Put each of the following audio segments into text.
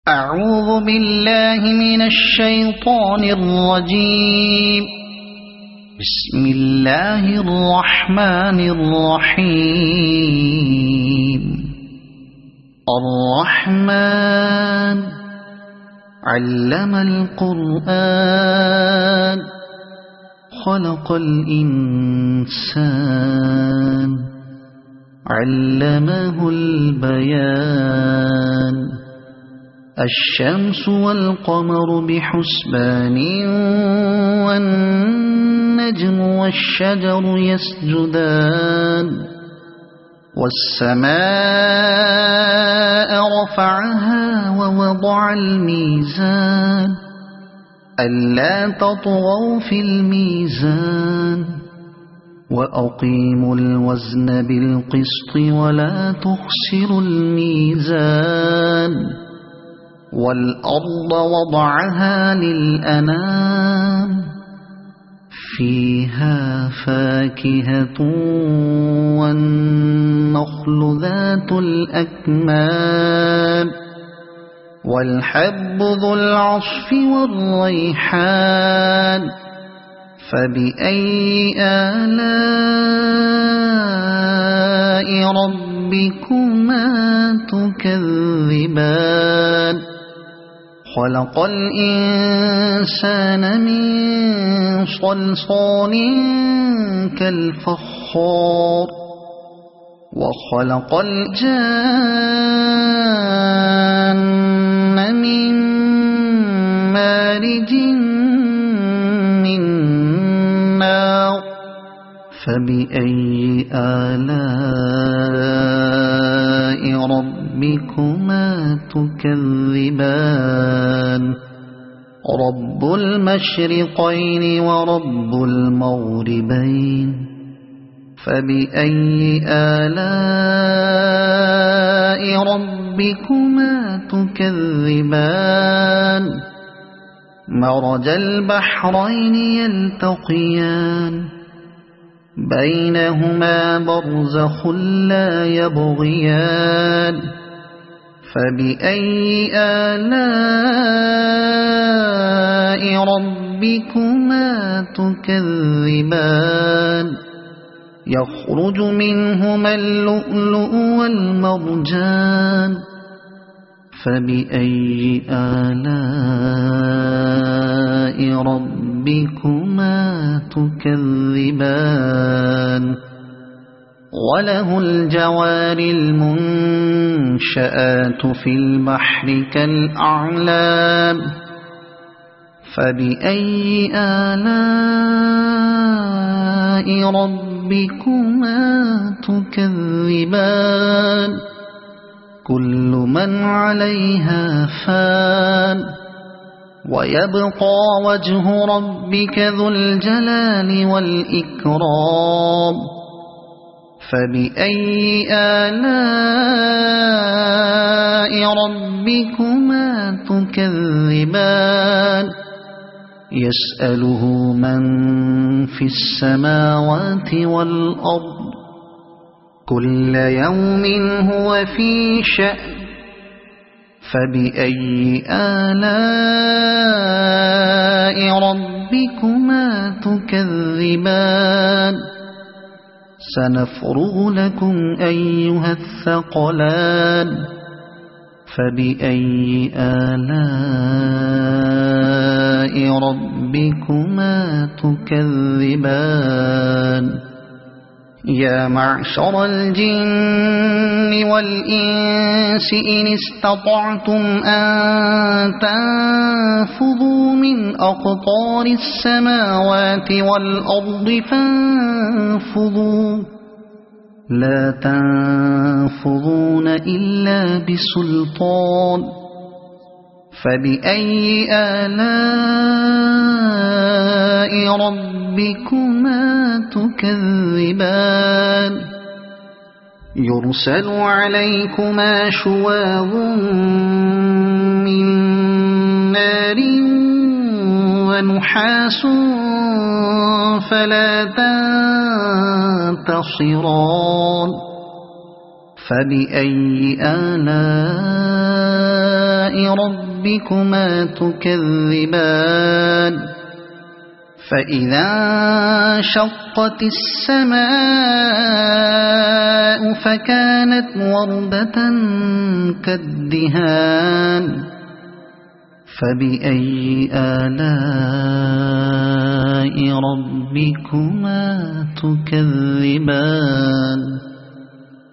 أعوذ بالله من الشيطان الرجيم. بسم الله الرحمن الرحيم. الرحمن علم القرآن خلق الإنسان علمه البيان. الشمس والقمر بحسبان والنجم والشجر يسجدان. والسماء رفعها ووضع الميزان ألا تطغوا في الميزان وأقيموا الوزن بالقسط ولا تخسروا الميزان. والأرض وضعها للأنام فيها فاكهة والنخل ذات الأكمام والحب ذو العصف والريحان. فبأي آلاء ربكما تكذبان. خلق الإنسان من صلصال كالفخار وخلق الجان من مارج من نار. فبأي آلاء ربكما تكذبان. رب المشرقين ورب المغربين. فبأي آلاء ربكما تكذبان. مرج البحرين يلتقيان بينهما برزخ لا يبغيان. فبأي آلاء ربكما تكذبان. يخرج منهما اللؤلؤ والمرجان. فبأي آلاء ربكما تكذبان. وله الجوار المنشآت في البحر كالأعلام. فبأي آلاء ربكما تكذبان. كل من عليها فان ويبقى وجه ربك ذو الجلال والإكرام. فبأي آلاء ربكما تكذبان. يسأله من في السماوات والأرض كل يوم هو في شأن. فبأي آلاء ربكما تكذبان. سنفرغ لكم أيها الثقلان. فبأي آلاء ربكما تكذبان. يا معشر الجن والإنس إن استطعتم أن تنفذوا من أقطار السماوات والأرض فانفذوا لا تنفذون إلا بسلطان. فبأي آلاء ربكما تكذبان. يرسل عليكما شواظ من نار ونحاس فلا تنتصران. فبأي آلاء ربكما تكذبان فإذا انشقت السماء فكانت وردة كالدهان فبأي آلاء ربكما تكذبان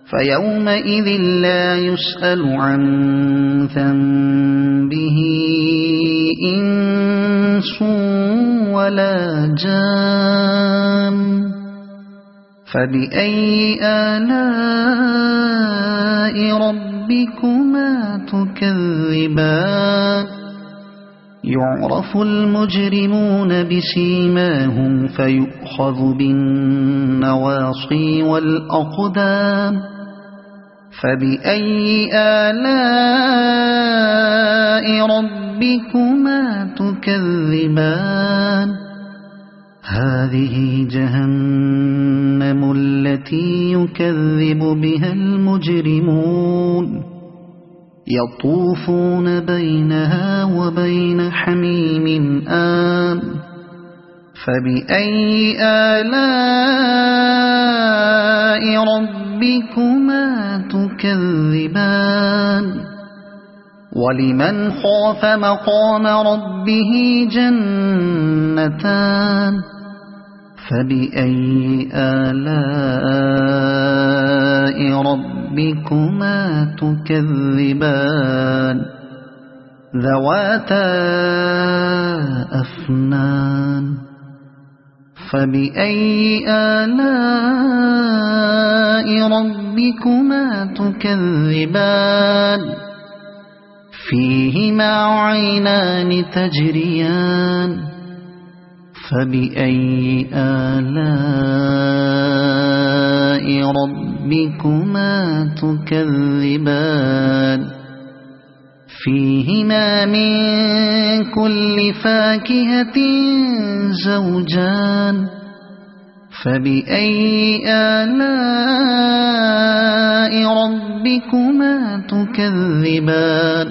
فيومئذ لا يسأل عن ذنبه إنس ولا جان فبأي آلاء ربكما تكذبان يعرف المجرمون بسيماهم فيؤخذ بالنواصي والأقدام فبأي آلاء ربكما تكذبان هذه جهنم التي يكذب بها المجرمون يطوفون بينها وبين حميم آن فبأي آلاء ربكما تكذبان ولمن خاف مقام ربه جنتان فبأي آلاء ربكما تكذبان ذواتا أفنان فبأي آلاء ربكما تكذبان فيهما عينان تجريان فبأي آلاء ربكما تكذبان فيهما من كل فاكهة زوجان فبأي آلاء ربكما تكذبان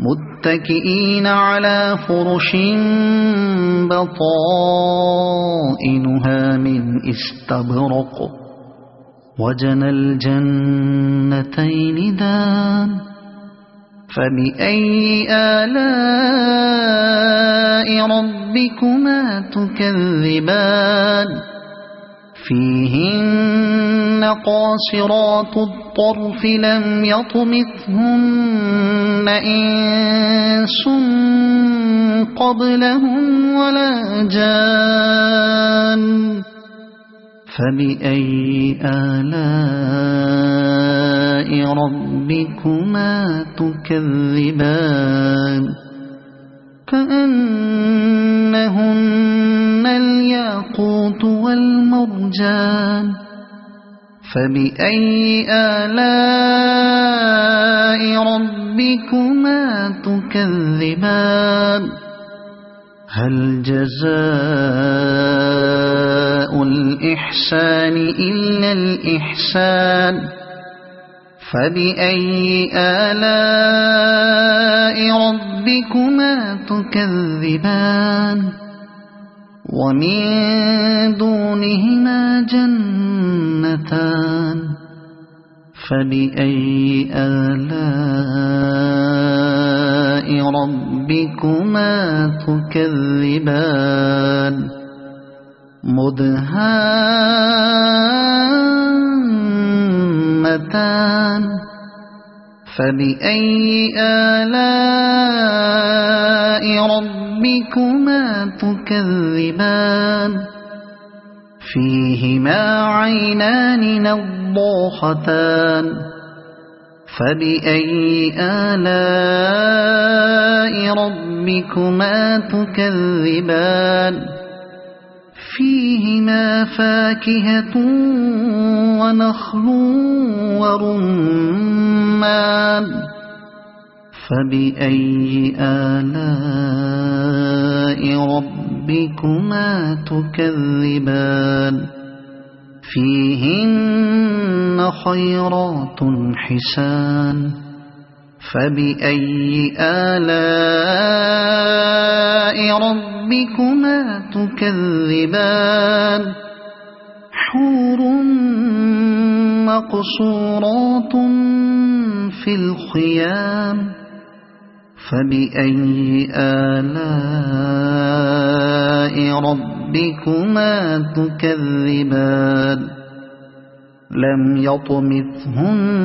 متكئين على فرش بطائنها من استبرق وجنى الجنتين دان فبأي آلاء ربكما تكذبان فيهن قاصرات الطرف لم يطمثهن إنس قبلهم ولا جان فبأي آلاء ربكما تكذبان كأنهن الياقوت والمرجان فبأي آلاء ربكما تكذبان هل جزاء الإحسان إلا الإحسان فبأي آلاء ربكما تكذبان ومن دونهما جنتان فبأي آلاء ربكما تكذبان مدهامتان فبأي آلاء ربكما تكذبان فيهما عينان نضاختان فبأي آلاء ربكما تكذبان فيهما فاكهة ونخل ورمان فبأي آلاء ربكما تكذبان فيهن خيرات حسان فبأي آلاء ربكما تكذبان حور مقصورات في الخيام فبأي آلاء ربكما تكذبان لم يطمثهن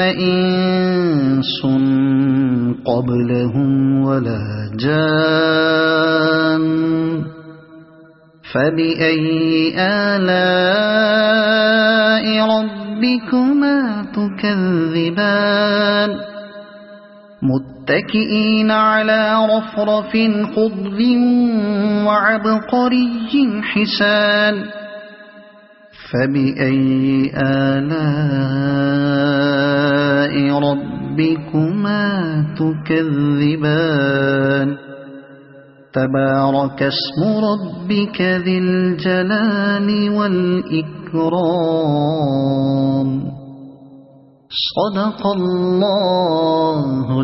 إنس قبلهم ولا جان فبأي آلاء ربكما تكذبان متكئين على رفرف خضر وعبقري حسان فبأي آلاء ربكما تكذبان تبارك اسم ربك ذي الجلال والإكرام صدق الله